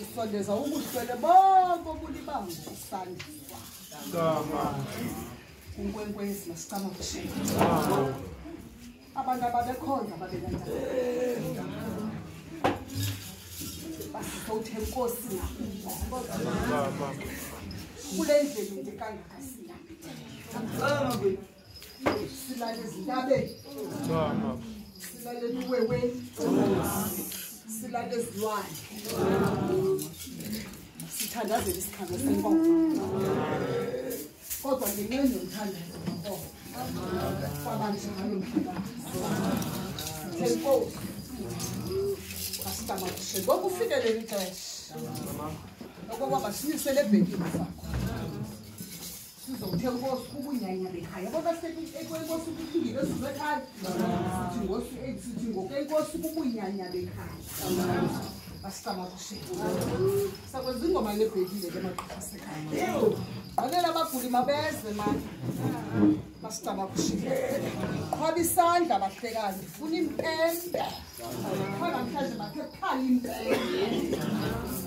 Isondeza ubuhlwele bonke obulibamba usandizwa. Unkwenkwezi masicama kushenga. Abantu ababekhonza babekanjani. Basizothe Nkosi nakubo. Kule ndlela nje kangaka silambi. Silale ezintabeni. Silale eluweweni. Silale ezilwane. Sithandazele isikhathi senkomo. Kodwa ngenxa yomthandazo wenkomo. Kwabanjalo mhlaba. Nkosi. Asitama kushe. Ngoba ufikelele ixesha. Okokuba sinisele ebhekini sakho. Sizothe Nkosi kubunyanya bekhaya. Ngoba sekwenkosi ukufingile esibekhaya. Sithi ngokwenkosi kubunyanya bekhaya. Asitama kushe. Sakwenza ingoma lebhekile ke maqhafa sekhaya. Balela abaguli mabeze manje. Masitama kushe. Qhwaba isandla bahlekazi. Ufuna impembe. Khona mhlanje bathe khala impembe.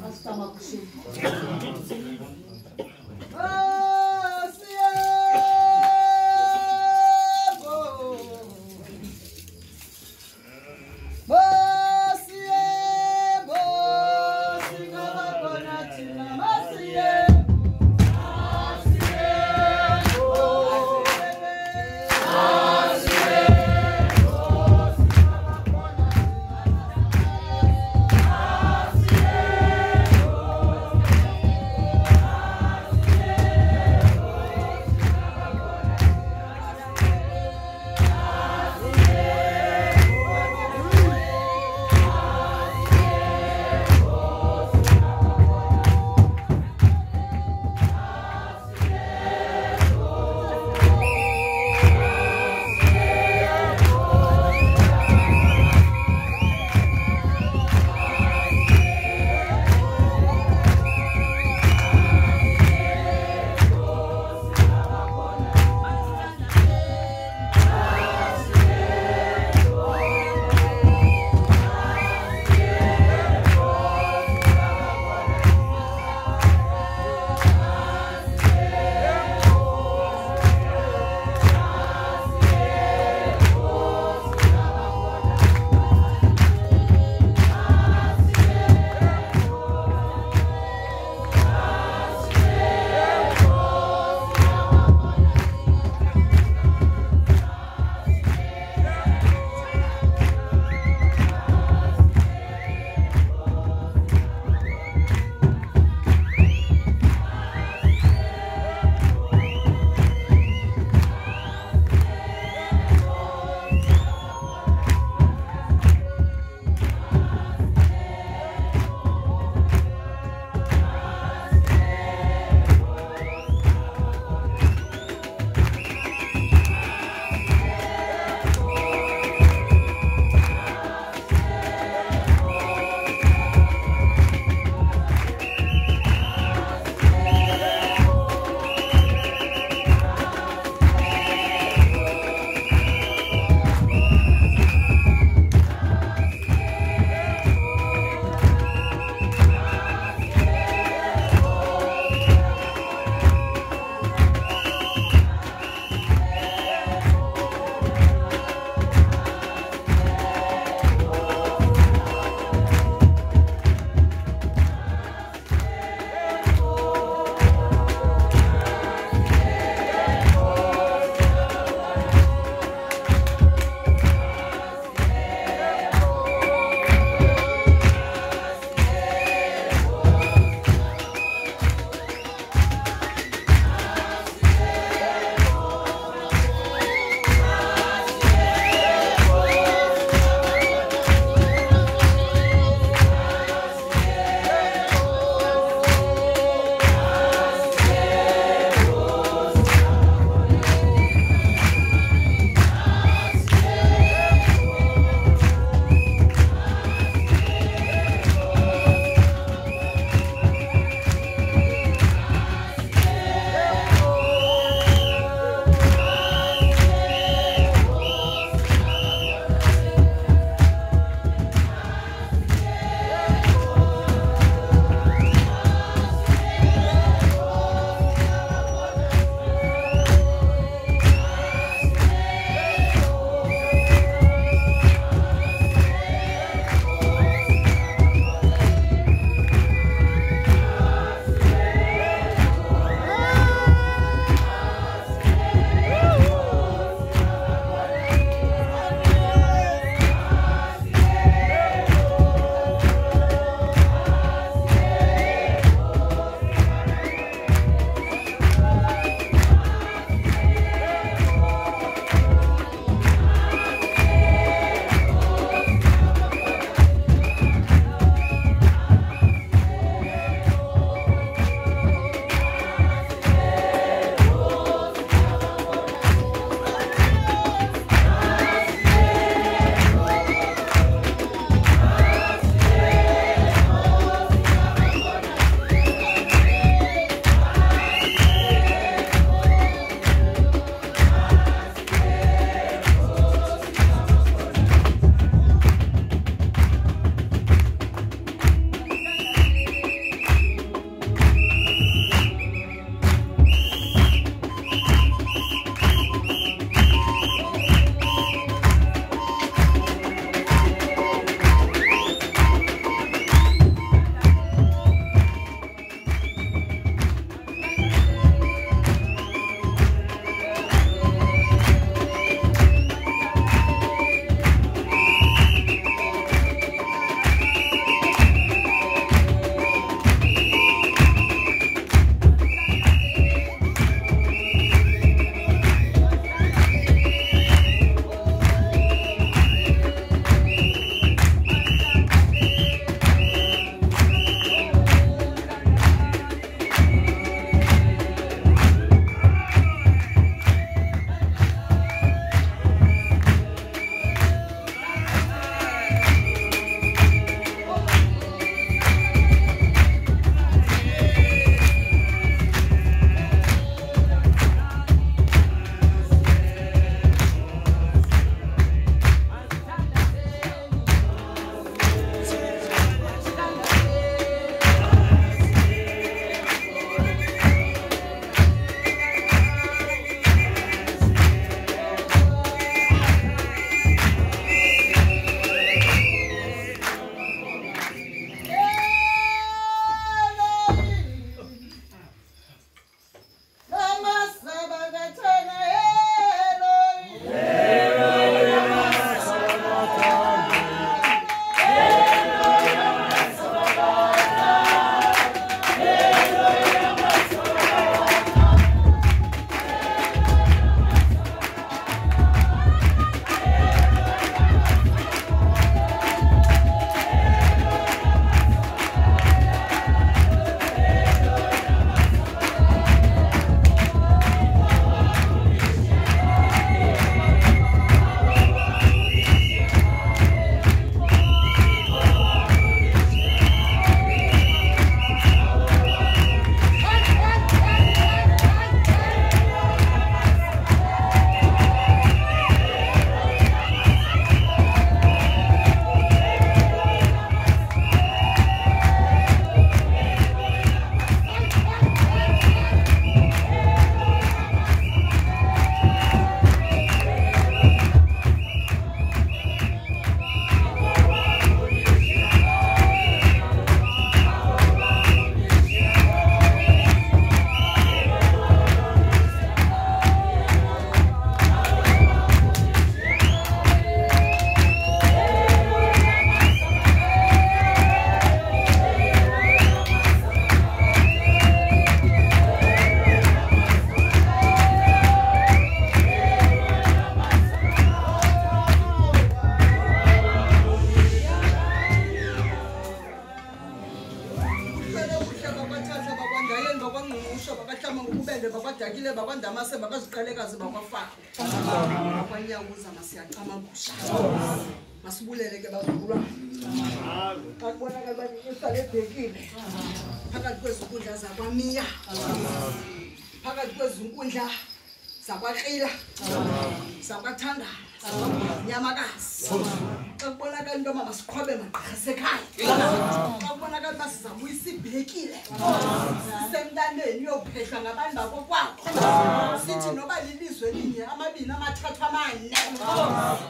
Masitama kushe. bakwandamase bakaziqalekazi bakwaFaku. Akwanyakuza masiyaqamagusha. Masibulele ke bazukulwana. Akubonakala bani isale ebhekile. Phakathi kwezinkundla zakwamiya. Phakathi kwezinkundla zakwaXila. Zakwathanda. Nyamakazi. Akubonakala into mama siqhwabe maqhaza sekhaya. Akubonakala basizabuyisa ibhekile. Semntaneni yophehla ngabantu bakokwakho. Sithi noba lilizwe linye amabini amathathu amane.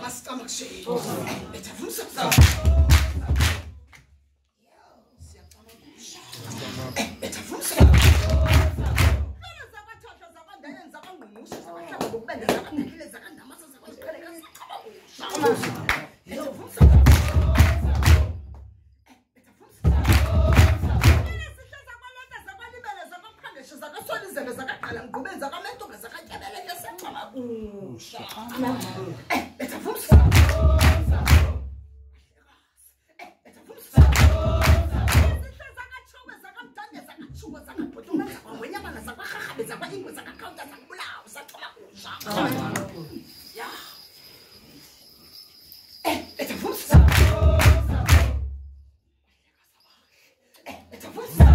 Masicama kushaya. Bethafumsa. Siyacama kusha. Bethafumsa. Zakwathatha zakwandayenza zakwangqungqusha zakwahamba ngokubenda zakwandile zakandamasa zakwaziqheleka sicama kusha. Bethafumsa. Zakasonizele zakaqala ngqubeni zakamentunga zakatyabeleke secama kusha. Bethafumsa. Bethafumsa. Izihle zakachuwe zakamdande zakachuwe zakabhotuma zakwangwenyamana zakwarharhabe zakwaingwe zakakawunta zakubulawo sacama kusha. Ya. Bethafumsa. Bethafumsa.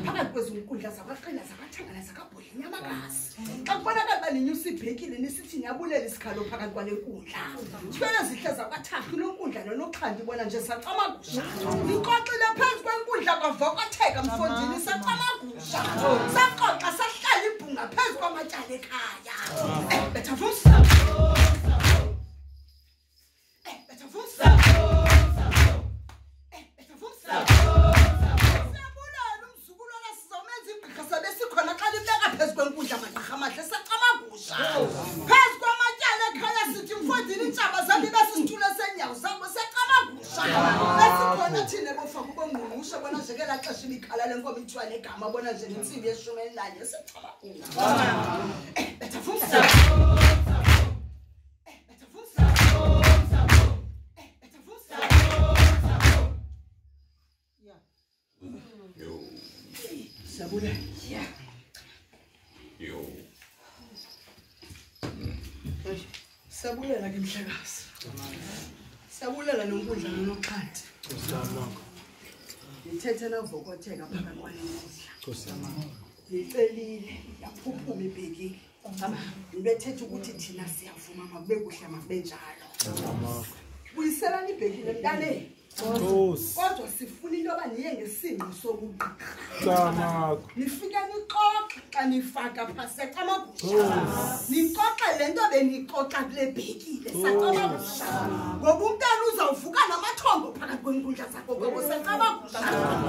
Phakathi kwezinkundla zakwaXila zakwathangana zakabhodla inyamakazi. Xa kubonakala baninyusa ibhekile nisithi niyabulela isikhalo phakathi kwale nkundla. Sifele zihle zakwaThahlu lonkundla nonoxhandi bona nje sacamagusha. Inkoxile phezu kwenkundla kwavokotheka mfondini sacamagusha. Saxoxa sahlala ibhunga phezu kwamatyala ekhaya. Bethafumsa. Bethafumsa. Bethafumsa. Siyabulala umzukulwana sizomenza igqirha sabe sikhona xa libeka phezu kwenkundla amagqirha amahle sacamagusha. Phezu kwamatyala ekhaya sithi mfondini intshaba zabe besisitulo senyawo zabo secamagusha. Besikhona thina boFaku bongqungqushe bona nje ke laa xesha ibikhala lenkomo ithiwa negama bona nje intsimbi ye-11 secamagusha. Bethafumsa. Bethafumsa. Bethafumsa. Ya. Yo. Sabule. Ya. Yo. Sabulela ke mhlekazi. Sabulela nonkundla nonoxhandi. Ngithethe navokotheka phakathi kwale nkundla. Ngicelile yaphuphuma ibhekile. Ngibethethe ukuthi thina siyavuma makube kuhle makube njalo. Buyiselani ibhekile mntane. Kodwa sifuna into yoba niye ngesinqi sokugqirha. Nifike nixoxe xa nifaka phasi secamagusha. Nixoxe le nto benixoxa kule bhekile sacamagusha. Ngoba umntana uzawuvuka namathongo phakathi kwenkundla zakho ngoba secamagusha.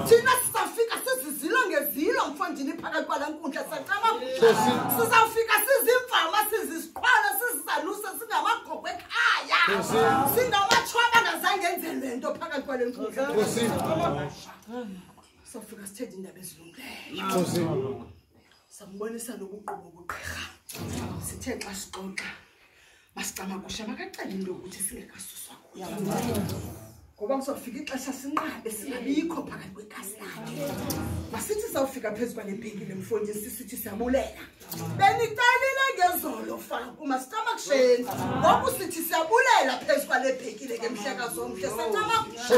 Thina sizawufika sizizilo ngezilo mfondini phakathi kwala nkundla sacamagusha. Sizawufika sizimfama sizisiqhwala sizizaluse singamagqobho ekhaya. Singamachwaba ngazange enzelwe nto phakathi kwale nkundla. Sofika sithethe indaba ezilungileyo. Sambonisa nobuqobo bugqirha. Sithe xa sixoxa masicamagusha makacela into yokuthi singekasuswa kuyo. Ngoba kuzofika ixesha sinqabe singabikho phakathi kwekasi lakhe. Masithi sawufika phezu kwale bhekile mfondini sisithi siyabulela. Beniqalile ngezolo Faku masicamagusheni. Ngoba sithi siyabulela phezu kwale bhekile ke mhlekazi omhle sacamagusha.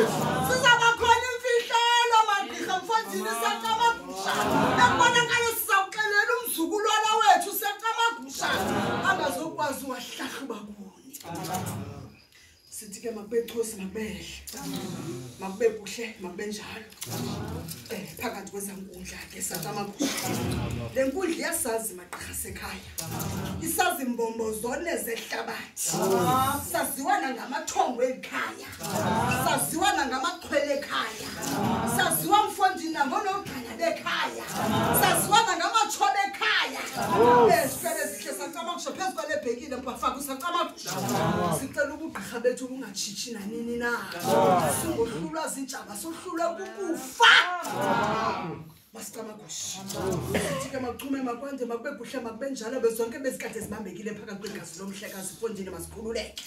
Sizaba khona imfihlelo magqirha mfondini sacamagusha. Ekubonakala sizawuxelela umzukulwana wethu sacamagusha. Angazokwazi wahlahluba kuni. Sithi ke makubexhosi makubehle. Makube kuhle makube njalo. Phakathi kwezankundla ke sacamagusha. Le nkundla iyasazi magqirha sekhaya. Isazi imbombozone zehlabathi. Saziwa ngamathongo ekhaya. Saziwa ngamaqhwele ekhaya. Saziwa mfondini nangonogqanya bekhaya. Saziwa ngamatshobe ekhaya. Sifele sihle sacamagusha phezu kwale bhekile mbaFaku sacamagusha. Sicela ubugqirha bethu bungatshitshi nanini na. Singohlulwa zintshaba sohlulwa kukufa. Masicamagusha. Sithi machume makwande makube kuhle makube njalo bezonke bezikade zibambekile phakathi kwegazi lomhlekazi fondini masikhululeke.